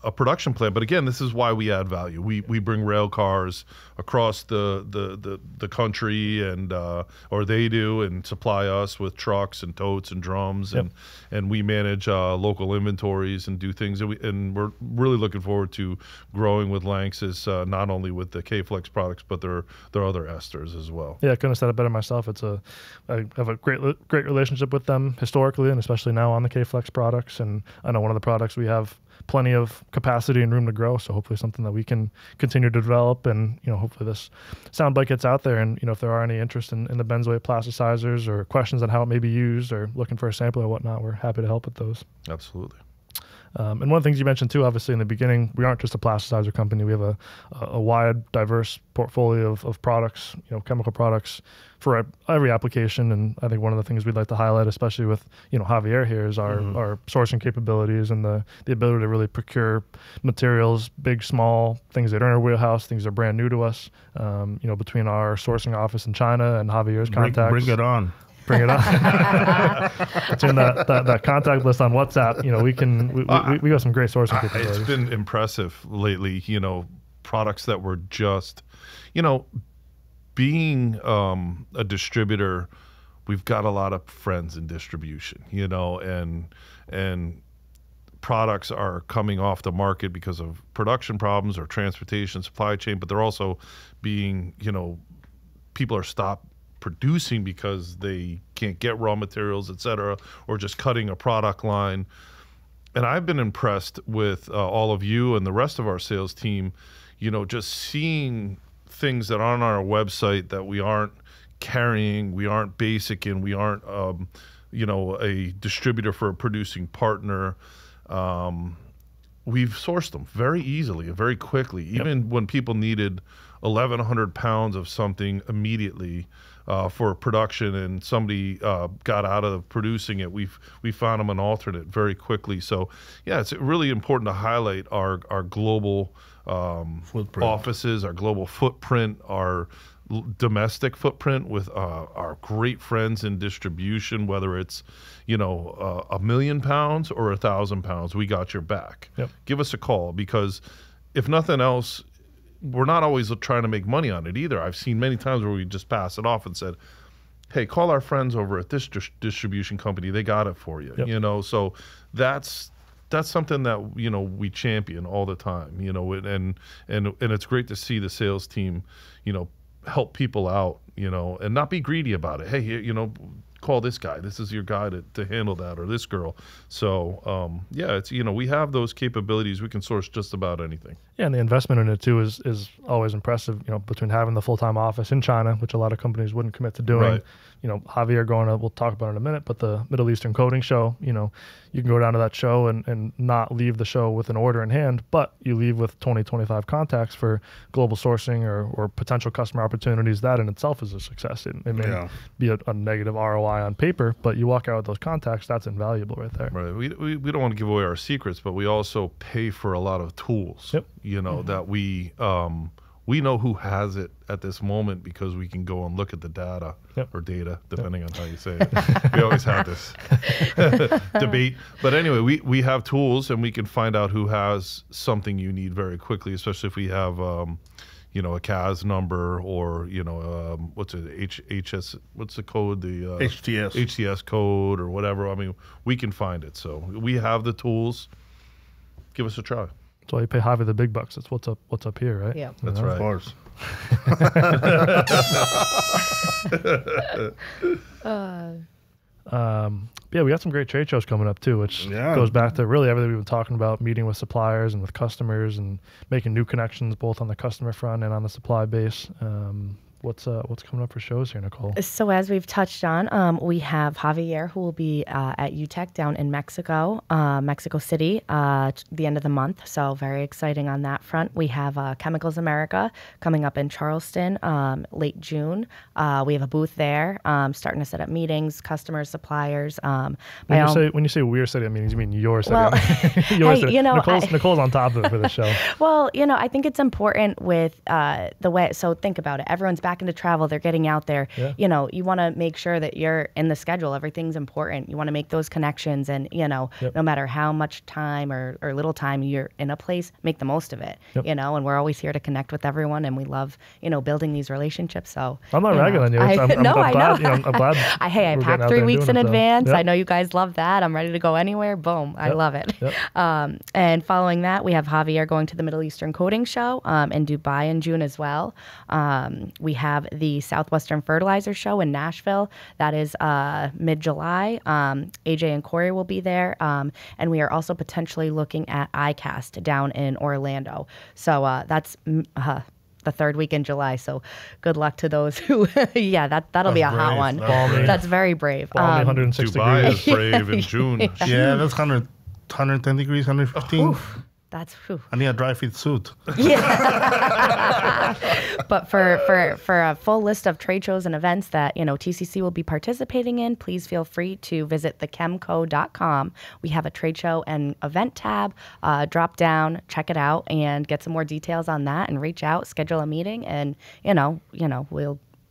a production plant. But again, this is why we add value. We bring rail cars across the country, and or they do, and supply us with trucks and totes and drums, and we manage local inventories and do things. And we're really looking forward to growing with Lanxess, not only with the K-Flex products, but their other esters as well. Yeah, I couldn't have said it better myself. I have a great relationship with them historically, and especially now on the K-Flex products. And I know one of the products we have plenty of capacity and room to grow, so hopefully something that we can continue to develop, and hopefully this soundbite gets out there, and if there are any interest in the benzoate plasticizers or questions on how it may be used or looking for a sample or whatnot, we're happy to help with those. Absolutely. And one of the things you mentioned too, obviously in the beginning, we aren't just a plasticizer company. We have a wide, diverse portfolio of products, chemical products for every application. And I think one of the things we'd like to highlight, especially with Javier here, is our sourcing capabilities and the ability to really procure materials, big, small, things that are in our wheelhouse, things that are brand new to us. Between our sourcing office in China and Javier's contacts. Bring it on. Bring it on. Between that contact list on WhatsApp, we got some great sourcing capabilities. It's been impressive lately. Products that were just, being a distributor, we've got a lot of friends in distribution. And products are coming off the market because of production problems or transportation, supply chain, but they're also being, people are stopped producing because they can't get raw materials, et cetera, or just cutting a product line. And I've been impressed with all of you and the rest of our sales team, just seeing things that are on our website that we aren't carrying, we aren't basic in, we aren't, a distributor for a producing partner. We've sourced them very easily and very quickly, even when people needed 1,100 pounds of something immediately for production, and somebody got out of producing it. We found them an alternate very quickly. So yeah, it's really important to highlight our global offices, our global footprint, our domestic footprint with our great friends in distribution, whether it's 1 million pounds or 1,000 pounds, we got your back. Give us a call, because if nothing else, we're not always trying to make money on it either. I've seen many times where we just pass it off and said, hey, call our friends over at this distribution company, they got it for you. So that's something that we champion all the time, and it's great to see the sales team help people out, and not be greedy about it. Hey, call this guy, this is your guy to handle that, or this girl. So it's we have those capabilities. We can source just about anything. Yeah, and the investment in it too is always impressive. Between having the full-time office in China, which a lot of companies wouldn't commit to doing. Right. Javier going to, we'll talk about it in a minute, but the Middle Eastern Coating Show, you can go down to that show and not leave the show with an order in hand, but you leave with 20, 25 contacts for global sourcing or potential customer opportunities. That in itself is a success. It may be a negative ROI on paper, but you walk out with those contacts, that's invaluable right there. Right. We don't want to give away our secrets, but we also pay for a lot of tools, that we know who has it at this moment, because we can go and look at the data or data, depending on how you say it. We always have this debate. But anyway, we have tools, and we can find out who has something you need very quickly, especially if we have, a CAS number, or, what's the code? The HTS code or whatever. I mean, we can find it. So we have the tools. Give us a try. That's why you pay Javi the big bucks. It's what's up here, right? Yeah, that's right. Of course. We got some great trade shows coming up too, which goes back to really everything we've been talking about, meeting with suppliers and with customers and making new connections both on the customer front and on the supply base. What's coming up for shows here, Nicole? So as we've touched on, we have Javier, who will be at UTECH down in Mexico, Mexico City, the end of the month. So very exciting on that front. We have Chemicals America coming up in Charleston, late June. We have a booth there, starting to set up meetings, customers, suppliers. When you say we're setting up meetings, you mean you're setting up meetings? Nicole's on top of it for the show. Well, I think it's important with the way. So think about it. Everyone's back back into travel. They're getting out there. Yeah. You know, you want to make sure that you're in the schedule. Everything's important. You want to make those connections, and you know, no matter how much time or little time you're in a place, make the most of it. You know, and we're always here to connect with everyone, and we love, you know, building these relationships. So I'm not ragging on you. I'm I know. glad. You know, I'm glad. I we're getting packed out 3 there and weeks doing in it, so. advance. Yep. I know you guys love that. I'm ready to go anywhere. Boom. I love it. Yep. And following that, we have Javier going to the Middle Eastern Coating Show in Dubai in June as well. We have the Southwestern Fertilizer Show in Nashville. That is mid-July. AJ and Corey will be there. And we are also potentially looking at ICAST down in Orlando. So that's the third week in July. So good luck to those who, that'll be a hot brave. one. That's brave. That's very brave. Balmy 106 Dubai degrees. is brave in June. Yeah, that's 110 degrees, 115. That's I need a dry fit suit. But for a full list of trade shows and events that, you know, TCC will be participating in, please feel free to visit thechemco.com. We have a trade show and event tab. Drop down, check it out, and get some more details on that, and reach out, schedule a meeting, and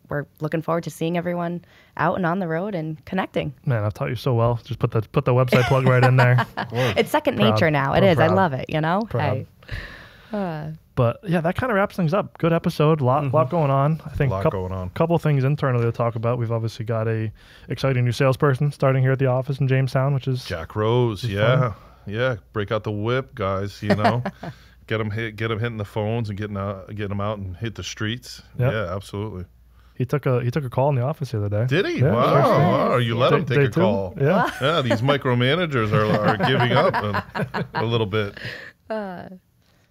we're looking forward to seeing everyone out and on the road and connecting. Man, I've taught you so well. Just put the website plug right in there. It's second Proud. nature now. It I'm is. I proud. love it, you know? Proud. Hey. But yeah, that kind of wraps things up. Good episode. Lot going on. I think A lot going on. Couple things internally to talk about. We've obviously got a exciting new salesperson starting here at the office in Jamestown, which is Jack Rose, fun. yeah. Break out the whip, guys. You know, get them hitting the phones and getting them out and hit the streets. Yep. Yeah, absolutely. he took a call in the office the other day. Did he? Yeah, Wow. sure. You let him Day take a two. call. Yeah. Yeah, these micromanagers are giving up a little bit.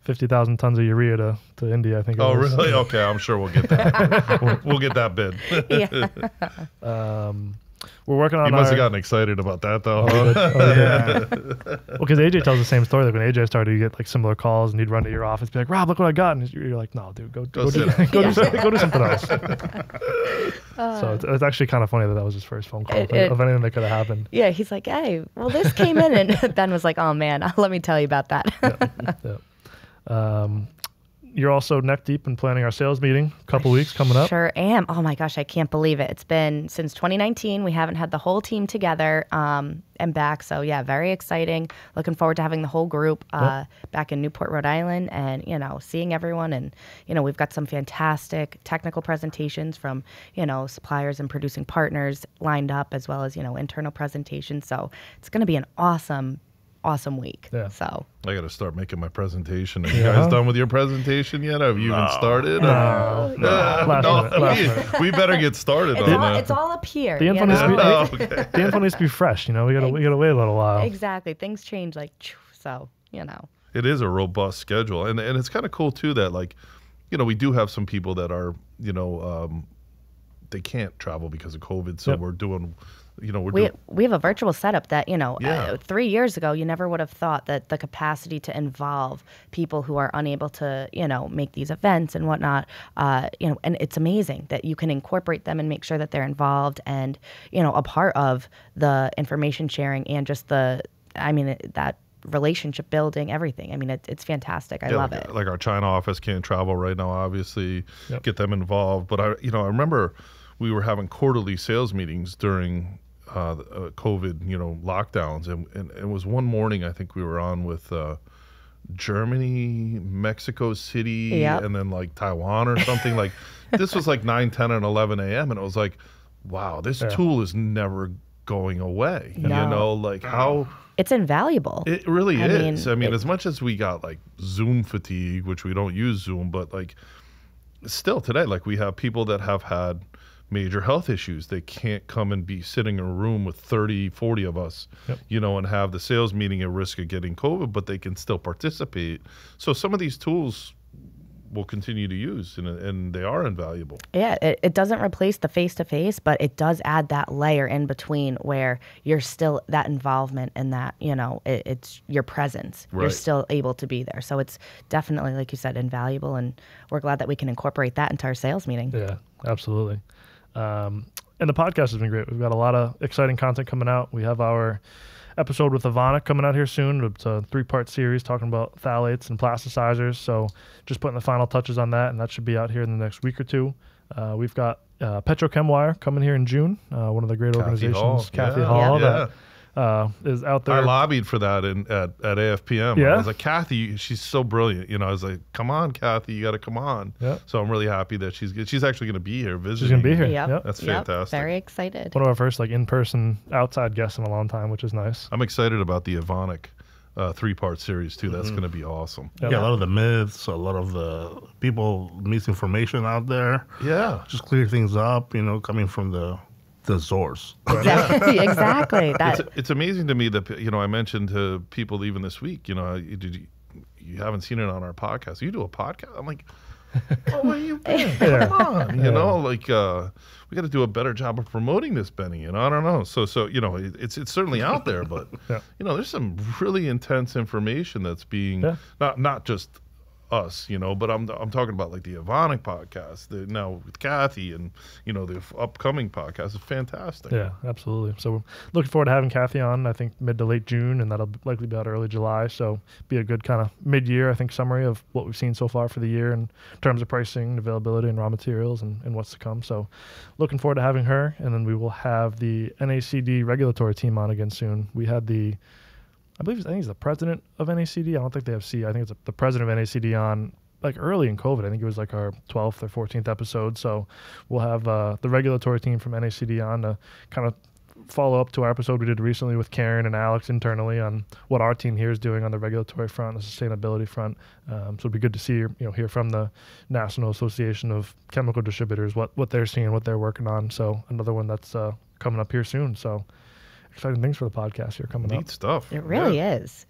50,000 tons of urea to India, I think. Oh, it was. really? Okay, I'm sure we'll get that. we'll get that bid. We're working on You must our... have gotten excited about that, though. Yeah. Well, because AJ tells the same story. Like when AJ started, you get like similar calls, and he'd run to your office, be like, "Rob, look what I got," and you're like, "No, dude, go do sit down. go do something else." So it's actually kind of funny that was his first phone call of anything that could have happened. Yeah, he's like, hey, well, this came in, and Ben was like, oh, man, let me tell you about that. Yeah. You're also neck deep in planning our sales meeting. A couple weeks coming up. Sure am. Oh my gosh, I can't believe it. It's been since 2019. We haven't had the whole team together and back. So yeah, very exciting. Looking forward to having the whole group back in Newport, Rhode Island, and seeing everyone. And we've got some fantastic technical presentations from suppliers and producing partners lined up, as well as internal presentations. So it's going to be an awesome week. Yeah. So I got to start making my presentation. Are you guys done with your presentation yet? Have you even started? No. Last minute. We better get started on that. it's all up here. The info, Okay. the info needs to be fresh. We gotta wait a little while. Exactly. Things change so. It is a robust schedule, and it's kind of cool too that we do have some people that are they can't travel because of COVID, so we're doing. We have a virtual setup that 3 years ago you never would have thought that the capacity to involve people who are unable to make these events and whatnot and it's amazing that you can incorporate them and make sure that they're involved and a part of the information sharing and just that relationship building, everything. I mean, it's fantastic. I love it. Like our China office can't travel right now, obviously. Get them involved, but I remember we were having quarterly sales meetings during COVID, lockdowns, and it was one morning I think we were on with Germany, Mexico City, and then Taiwan or something. This was 9, 10, and 11 a.m. and it was like, wow, this tool is never going away. No. How it's invaluable. it really is. I mean, as much as we got Zoom fatigue, which we don't use Zoom, but still today, we have people that have had major health issues. They can't come and be sitting in a room with 30, 40 of us, and have the sales meeting at risk of getting COVID, but they can still participate. So some of these tools we'll continue to use, and they are invaluable. Yeah, it doesn't replace the face-to-face, but it does add that layer in between where you're still that involvement and that, it's your presence. Right. You're still able to be there. So it's definitely, like you said, invaluable, and we're glad that we can incorporate that into our sales meeting. Yeah, absolutely. And the podcast has been great. We've got a lot of exciting content coming out. We have our episode with Ivana coming out here soon. It's a 3-part series talking about phthalates and plasticizers. So just putting the final touches on that, and that should be out here in the next week or two. We've got Petrochem Wire coming here in June. One of the great organizations, Kathy Hall, that is out there. I lobbied for that at AFPM. Yeah? I was like, Kathy, she's so brilliant. I was like, come on, Kathy, you got to come on. Yeah. So I'm really happy that she's actually going to be here visiting. She's going to be here. Yep. That's fantastic. Very excited. One of our first in-person outside guests in a long time, which is nice. I'm excited about the Evonik 3-part series too. That's going to be awesome. Yep. Yeah, a lot of the myths, a lot of the people misinformation out there. Yeah. Just clear things up, coming from the source. Exactly. It's amazing to me that I mentioned to people even this week. You haven't seen it on our podcast. You do a podcast? I'm like, oh, where you been? Come on, we got to do a better job of promoting this, Benny. I don't know. So it's certainly out there, but there's some really intense information that's being not just us, but I'm talking about like the Evonik podcast now with Kathy and the upcoming podcast is fantastic. Yeah, absolutely. So we're looking forward to having Kathy on, I think mid to late June, and that'll likely be out early July. So be a good kind of mid-year, I think, summary of what we've seen so far for the year in terms of pricing, availability, and raw materials and what's to come. So looking forward to having her. And then we will have the NACD regulatory team on again soon. We had I think he's the president of NACD. I don't think they have C. I think it's the president of NACD on like early in COVID. I think it was like our 12th or 14th episode. So we'll have the regulatory team from NACD on to kind of follow up to our episode we did recently with Karen and Alex internally on what our team here is doing on the regulatory front, the sustainability front. So it'd be good to see, hear from the National Association of Chemical Distributors, what they're seeing, what they're working on. So another one that's coming up here soon. So exciting things for the podcast here coming up. Neat stuff. It really is.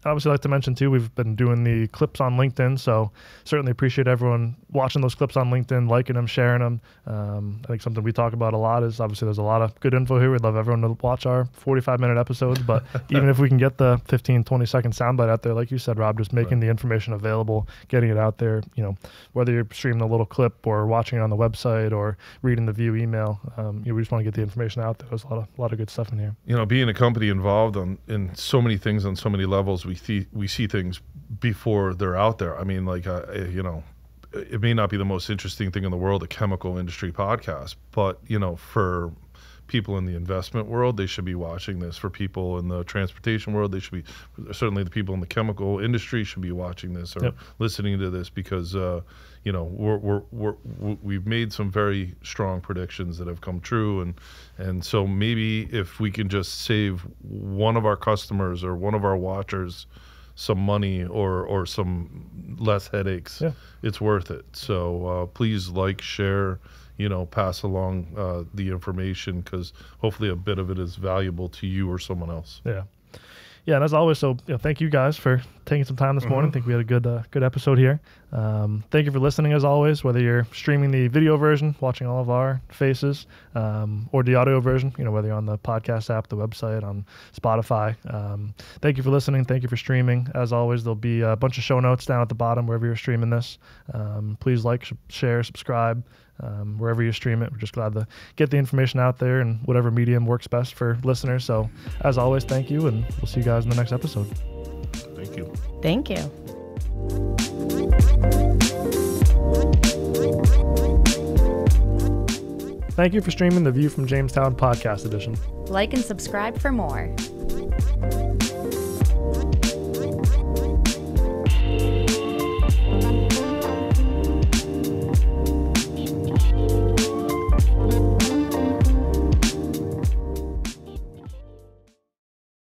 I'd obviously like to mention too, we've been doing the clips on LinkedIn, so certainly appreciate everyone watching those clips on LinkedIn, liking them, sharing them. I think something we talk about a lot is obviously there's a lot of good info here. We'd love everyone to watch our 45-minute episodes, but even if we can get the 15, 20-second soundbite out there, like you said, Rob, just making the information available, getting it out there, whether you're streaming a little clip or watching it on the website or reading the view email, we just want to get the information out there. There's a lot of good stuff in here. Being a company involved in so many things on so many levels, we see things before they're out there. I mean, it may not be the most interesting thing in the world, a chemical industry podcast, but for people in the investment world, they should be watching this. For people in the transportation world, they should be, certainly the people in the chemical industry should be watching this or listening to this because we've made some very strong predictions that have come true, and so maybe if we can just save one of our customers or one of our watchers some money or some less headaches, it's worth it. So please share, pass along the information because hopefully a bit of it is valuable to you or someone else. Yeah, and as always, so thank you guys for taking some time this morning. I think we had a good episode here. Thank you for listening as always, whether you're streaming the video version, watching all of our faces, or the audio version, whether you're on the podcast app, the website, on Spotify. Thank you for listening. Thank you for streaming. As always, there'll be a bunch of show notes down at the bottom wherever you're streaming this. Please share, subscribe. Wherever you stream it. We're just glad to get the information out there in whatever medium works best for listeners. So as always, thank you, and we'll see you guys in the next episode. Thank you. Thank you. Thank you for streaming the View from Jamestown podcast edition. Like and subscribe for more.